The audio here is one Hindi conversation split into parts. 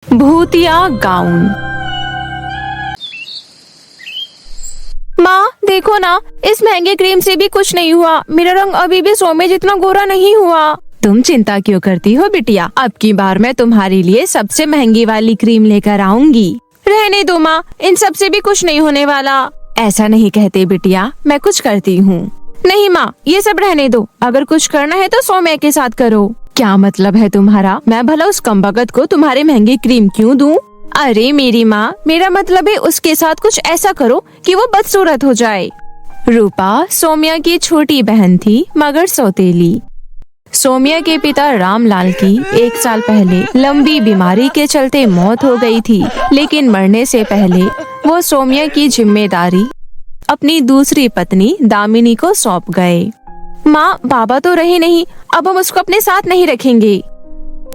भूतिया गाउन। माँ देखो ना, इस महंगे क्रीम से भी कुछ नहीं हुआ। मेरा रंग अभी भी सोमे जितना गोरा नहीं हुआ। तुम चिंता क्यों करती हो बिटिया, अब की बार मैं तुम्हारे लिए सबसे महंगी वाली क्रीम लेकर आऊंगी। रहने दो माँ, इन सब से भी कुछ नहीं होने वाला। ऐसा नहीं कहते बिटिया, मैं कुछ करती हूँ। नहीं माँ, ये सब रहने दो। अगर कुछ करना है तो सौम्या के साथ करो। क्या मतलब है तुम्हारा? मैं भला उस कमबख्त को तुम्हारी महंगी क्रीम क्यों दूं? अरे मेरी माँ, मेरा मतलब है उसके साथ कुछ ऐसा करो कि वो बदसूरत हो जाए। रूपा सौम्या की छोटी बहन थी, मगर सौतेली। सौम्या के पिता रामलाल की 1 साल पहले लंबी बीमारी के चलते मौत हो गई थी, लेकिन मरने से पहले वो सौम्या की जिम्मेदारी अपनी दूसरी पत्नी दामिनी को सौंप गए। माँ, बाबा तो रहे नहीं, अब हम उसको अपने साथ नहीं रखेंगे।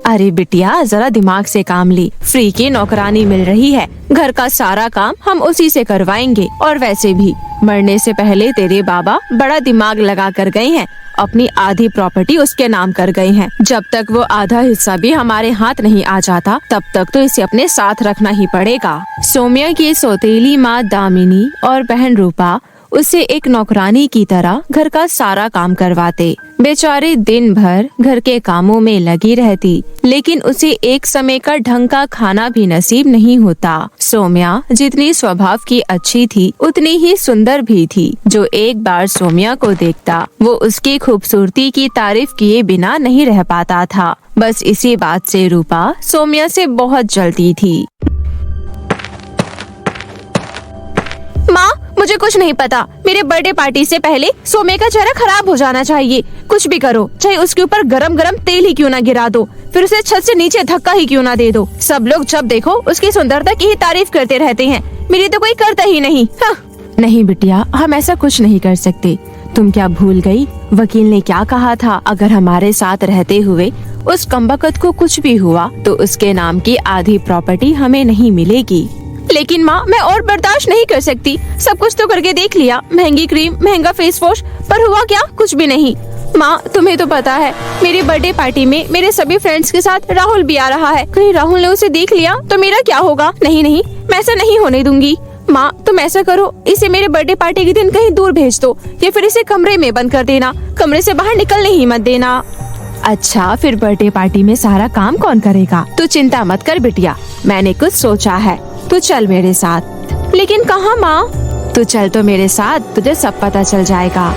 अरे बिटिया, जरा दिमाग से काम ली। फ्री की नौकरानी मिल रही है, घर का सारा काम हम उसी से करवाएंगे। और वैसे भी मरने से पहले तेरे बाबा बड़ा दिमाग लगा कर गए हैं, अपनी आधी प्रॉपर्टी उसके नाम कर गए हैं। जब तक वो आधा हिस्सा भी हमारे हाथ नहीं आ जाता, तब तक तो इसे अपने साथ रखना ही पड़ेगा। सौम्या की सौतेली माँ दामिनी और बहन रूपा उसे एक नौकरानी की तरह घर का सारा काम करवाते। बेचारी दिन भर घर के कामों में लगी रहती, लेकिन उसे एक समय का ढंग का खाना भी नसीब नहीं होता। सौम्या जितनी स्वभाव की अच्छी थी, उतनी ही सुंदर भी थी। जो एक बार सौम्या को देखता, वो उसकी खूबसूरती की तारीफ किए बिना नहीं रह पाता था। बस इसी बात से रूपा सौम्या से बहुत जलती थी। माँ, मुझे कुछ नहीं पता। मेरे बर्थडे पार्टी से पहले सौम्या का चेहरा खराब हो जाना चाहिए। कुछ भी करो, चाहे उसके ऊपर गरम गरम तेल ही क्यों ना गिरा दो, फिर उसे छत से नीचे धक्का ही क्यों ना दे दो। सब लोग जब देखो उसकी सुंदरता की ही तारीफ करते रहते हैं, मेरी तो कोई करता ही नहीं। हाँ। नहीं बिटिया, हम ऐसा कुछ नहीं कर सकते। तुम क्या भूल गई, वकील ने क्या कहा था? अगर हमारे साथ रहते हुए उस कमबख्त को कुछ भी हुआ तो उसके नाम की आधी प्रॉपर्टी हमें नहीं मिलेगी। लेकिन माँ, मैं और बर्दाश्त नहीं कर सकती। सब कुछ तो करके देख लिया, महंगी क्रीम, महंगा फेस वॉश, पर हुआ क्या? कुछ भी नहीं। माँ, तुम्हें तो पता है, मेरी बर्थडे पार्टी में मेरे सभी फ्रेंड्स के साथ राहुल भी आ रहा है। कहीं राहुल ने उसे देख लिया तो मेरा क्या होगा? नहीं नहीं, मैं ऐसा नहीं होने दूंगी। माँ, तुम ऐसा करो, इसे मेरे बर्थडे पार्टी के दिन कहीं दूर भेज दो, या फिर इसे कमरे में बंद कर देना। कमरे से बाहर निकलने ही मत देना। अच्छा, फिर बर्थडे पार्टी में सारा काम कौन करेगा? तू चिंता मत कर बिटिया, मैंने कुछ सोचा है। तू चल मेरे साथ। लेकिन कहाँ माँ? तू चल तो मेरे साथ, तुझे सब पता चल जाएगा।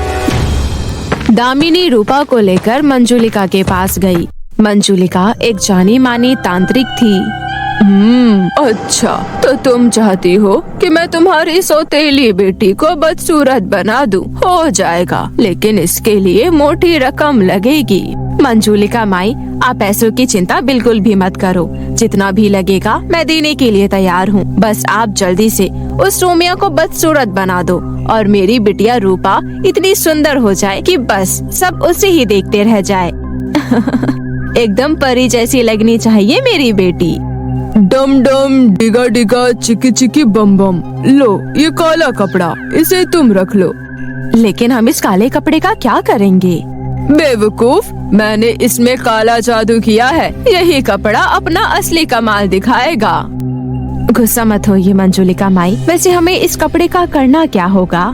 दामिनी रूपा को लेकर मंजुलिका के पास गई। मंजुलिका एक जानी मानी तांत्रिक थी। अच्छा, तो तुम चाहती हो कि मैं तुम्हारी सौतेली बेटी को बदसूरत बना दूं? हो जाएगा, लेकिन इसके लिए मोटी रकम लगेगी। मंजुलिका माई, आप पैसों की चिंता बिल्कुल भी मत करो। जितना भी लगेगा मैं देने के लिए तैयार हूँ। बस आप जल्दी से उस सौम्या को बदसूरत बना दो और मेरी बिटिया रूपा इतनी सुंदर हो जाए कि बस सब उसे ही देखते रह जाए। एकदम परी जैसी लगनी चाहिए मेरी बेटी। डम डम डिगा डिगा चिकी चिकी बम बम। लो, ये काला कपड़ा, इसे तुम रख लो। लेकिन हम इस काले कपड़े का क्या करेंगे? बेवकूफ, मैंने इसमें काला जादू किया है। यही कपड़ा अपना असली कमाल दिखाएगा। गुस्सा मत होइए मंजुलिका माई, वैसे हमें इस कपड़े का करना क्या होगा?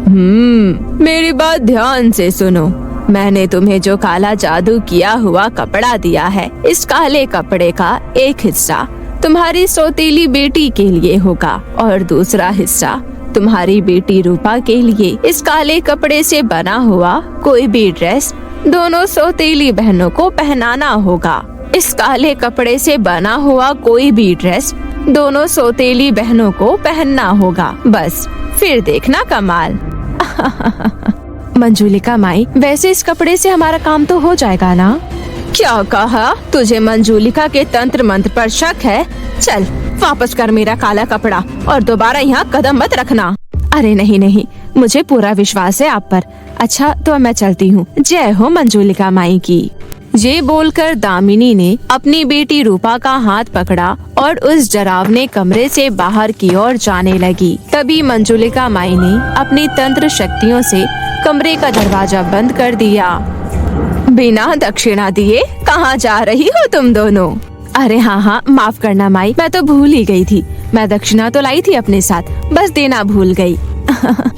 मेरी बात ध्यान से सुनो। मैंने तुम्हें जो काला जादू किया हुआ कपड़ा दिया है, इस काले कपड़े का एक हिस्सा तुम्हारी सौतेली बेटी के लिए होगा और दूसरा हिस्सा तुम्हारी बेटी रूपा के लिए। इस काले कपड़े से बना हुआ कोई भी ड्रेस दोनों सौतेली बहनों को पहनाना होगा। इस काले कपड़े से बना हुआ कोई भी ड्रेस दोनों सौतेली बहनों को पहनना होगा। बस फिर देखना कमाल। मंजुलिका माई, वैसे इस कपड़े से हमारा काम तो हो जाएगा ना? क्या कहा? तुझे मंजुलिका के तंत्र मंत्र पर शक है? चल वापस कर मेरा काला कपड़ा और दोबारा यहाँ कदम मत रखना। अरे नहीं नहीं, मुझे पूरा विश्वास है आप पर। अच्छा, तो मैं चलती हूँ। जय हो मंजुलिका माई की। ये बोलकर दामिनी ने अपनी बेटी रूपा का हाथ पकड़ा और उस डरावने कमरे से बाहर की ओर जाने लगी। तभी मंजुलिका माई ने अपनी तंत्र शक्तियों से कमरे का दरवाजा बंद कर दिया। बिना दक्षिणा दिए कहाँ जा रही हो तुम दोनों? अरे हाँ हाँ, माफ करना माई, मैं तो भूल ही गई थी। मैं दक्षिणा तो लाई थी अपने साथ, बस देना भूल गई।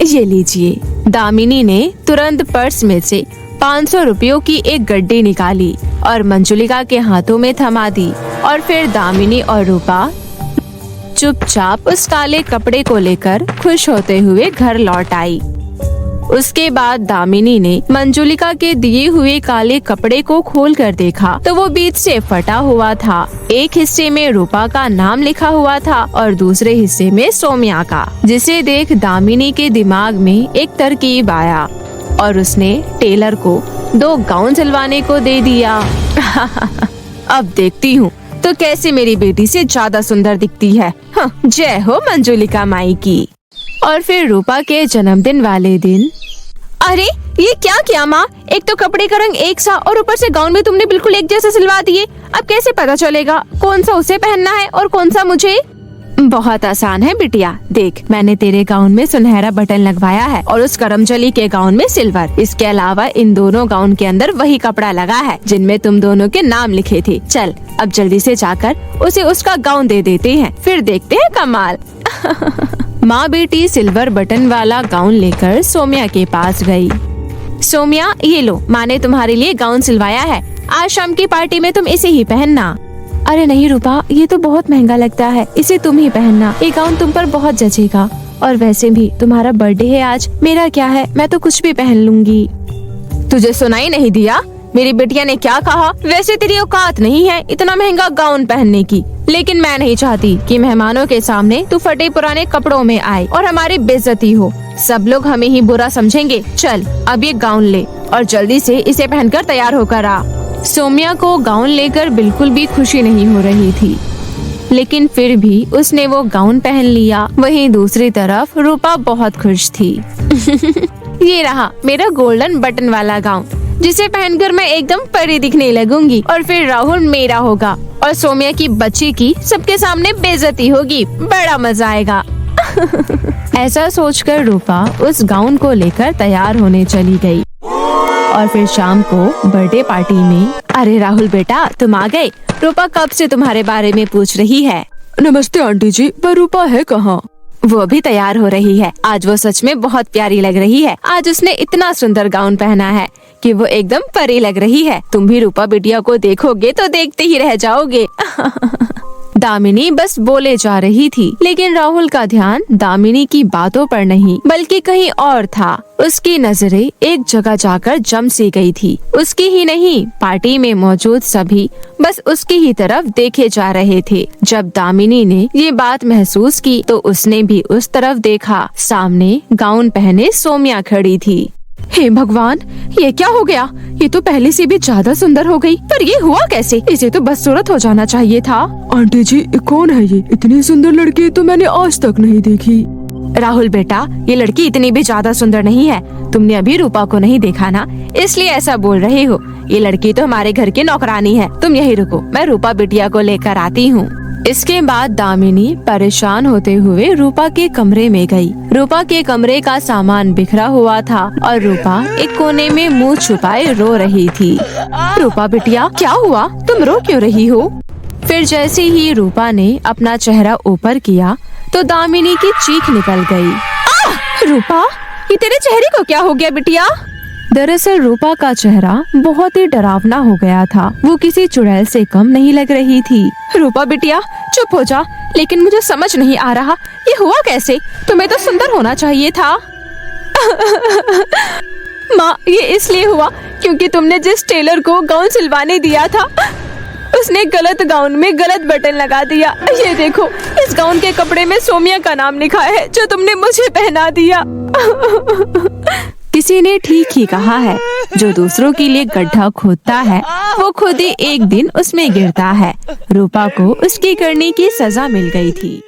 ये लीजिए। दामिनी ने तुरंत पर्स में से 500 रुपयों की एक गड्डी निकाली और मंजुलिका के हाथों में थमा दी। और फिर दामिनी और रूपा चुपचाप उस काले कपड़े को लेकर खुश होते हुए घर लौट आई। उसके बाद दामिनी ने मंजुलिका के दिए हुए काले कपड़े को खोलकर देखा तो वो बीच से फटा हुआ था। एक हिस्से में रूपा का नाम लिखा हुआ था और दूसरे हिस्से में सौम्या का, जिसे देख दामिनी के दिमाग में एक तरकीब आया और उसने टेलर को 2 गाउन सिलवाने को दे दिया। अब देखती हूँ तो कैसे मेरी बेटी से ज्यादा सुंदर दिखती है। जय हो मंजुलिका माई की। और फिर रूपा के जन्मदिन वाले दिन, अरे ये क्या किया माँ, एक तो कपड़े का रंग एक सा और ऊपर से गाउन में तुमने बिल्कुल एक जैसे सिलवा दिए। अब कैसे पता चलेगा कौन सा उसे पहनना है और कौन सा मुझे? बहुत आसान है बिटिया, देख मैंने तेरे गाउन में सुनहरा बटन लगवाया है और उस करमचली के गाउन में सिल्वर। इसके अलावा इन दोनों गाउन के अंदर वही कपड़ा लगा है जिनमें तुम दोनों के नाम लिखे थे। चल अब जल्दी से जाकर उसे उसका गाउन दे देते हैं, फिर देखते हैं कमाल। माँ बेटी सिल्वर बटन वाला गाउन लेकर सौम्या के पास गई। सौम्या ये लो, माँ ने तुम्हारे लिए गाउन सिलवाया है, आज शाम की पार्टी में तुम इसे ही पहनना। अरे नहीं रूपा, ये तो बहुत महंगा लगता है, इसे तुम ही पहनना, ये गाउन तुम पर बहुत जचेगा। और वैसे भी तुम्हारा बर्थडे है आज, मेरा क्या है, मैं तो कुछ भी पहन लूंगी। तुझे सुनाई नहीं दिया मेरी बिटिया ने क्या कहा? वैसे तेरी औकात नहीं है इतना महंगा गाउन पहनने की, लेकिन मैं नहीं चाहती कि मेहमानों के सामने तू फटे पुराने कपड़ों में आए और हमारी बेइज्जती हो। सब लोग हमें ही बुरा समझेंगे। चल अब ये गाउन ले और जल्दी से इसे पहनकर तैयार होकर आ। सौम्या को गाउन लेकर बिल्कुल भी खुशी नहीं हो रही थी, लेकिन फिर भी उसने वो गाउन पहन लिया। वहीं दूसरी तरफ रूपा बहुत खुश थी। ये रहा मेरा गोल्डन बटन वाला गाउन, जिसे पहनकर मैं एकदम परी दिखने लगूंगी और फिर राहुल मेरा होगा और सौम्या की बच्ची की सबके सामने बेइज्जती होगी, बड़ा मजा आएगा। ऐसा सोचकर रूपा उस गाउन को लेकर तैयार होने चली गई। और फिर शाम को बर्थडे पार्टी में, अरे राहुल बेटा तुम आ गए, रूपा कब से तुम्हारे बारे में पूछ रही है। नमस्ते आंटी जी, पर रूपा है कहाँ? वो भी तैयार हो रही है, आज वो सच में बहुत प्यारी लग रही है। आज उसने इतना सुंदर गाउन पहना है कि वो एकदम परी लग रही है। तुम भी रूपा बिटिया को देखोगे तो देखते ही रह जाओगे। दामिनी बस बोले जा रही थी, लेकिन राहुल का ध्यान दामिनी की बातों पर नहीं बल्कि कहीं और था। उसकी नजरें एक जगह जाकर जम सी गई थी। उसकी ही नहीं, पार्टी में मौजूद सभी बस उसकी ही तरफ देखे जा रहे थे। जब दामिनी ने ये बात महसूस की तो उसने भी उस तरफ देखा। सामने गाउन पहने सौम्या खड़ी थी। हे भगवान, ये क्या हो गया? ये तो पहले से भी ज्यादा सुंदर हो गई, पर ये हुआ कैसे? इसे तो बदसूरत हो जाना चाहिए था। आंटी जी कौन है ये? इतनी सुंदर लड़की तो मैंने आज तक नहीं देखी। राहुल बेटा, ये लड़की इतनी भी ज्यादा सुंदर नहीं है। तुमने अभी रूपा को नहीं देखा ना, इसलिए ऐसा बोल रहे हो। ये लड़की तो हमारे घर की नौकरानी है। तुम यही रुको, मैं रूपा बिटिया को लेकर आती हूँ। इसके बाद दामिनी परेशान होते हुए रूपा के कमरे में गई। रूपा के कमरे का सामान बिखरा हुआ था और रूपा एक कोने में मुंह छुपाए रो रही थी। रूपा बिटिया क्या हुआ, तुम रो क्यों रही हो? फिर जैसे ही रूपा ने अपना चेहरा ऊपर किया तो दामिनी की चीख निकल गई। रूपा, ये तेरे चेहरे को क्या हो गया बिटिया? दरअसल रूपा का चेहरा बहुत ही डरावना हो गया था। वो किसी चुड़ैल से कम नहीं लग रही थी। रूपा बिटिया चुप हो जा, लेकिन मुझे समझ नहीं आ रहा ये हुआ कैसे? तुम्हें तो सुंदर होना चाहिए था। माँ, ये इसलिए हुआ क्योंकि तुमने जिस टेलर को गाउन सिलवाने दिया था उसने गलत गाउन में गलत बटन लगा दिया। ये देखो, इस गाउन के कपड़े में सौम्या का नाम लिखा है जो तुमने मुझे पहना दिया। किसी ने ठीक ही कहा है, जो दूसरों के लिए गड्ढा खोदता है वो खुद ही एक दिन उसमें गिरता है। रूपा को उसकी करने की सजा मिल गई थी।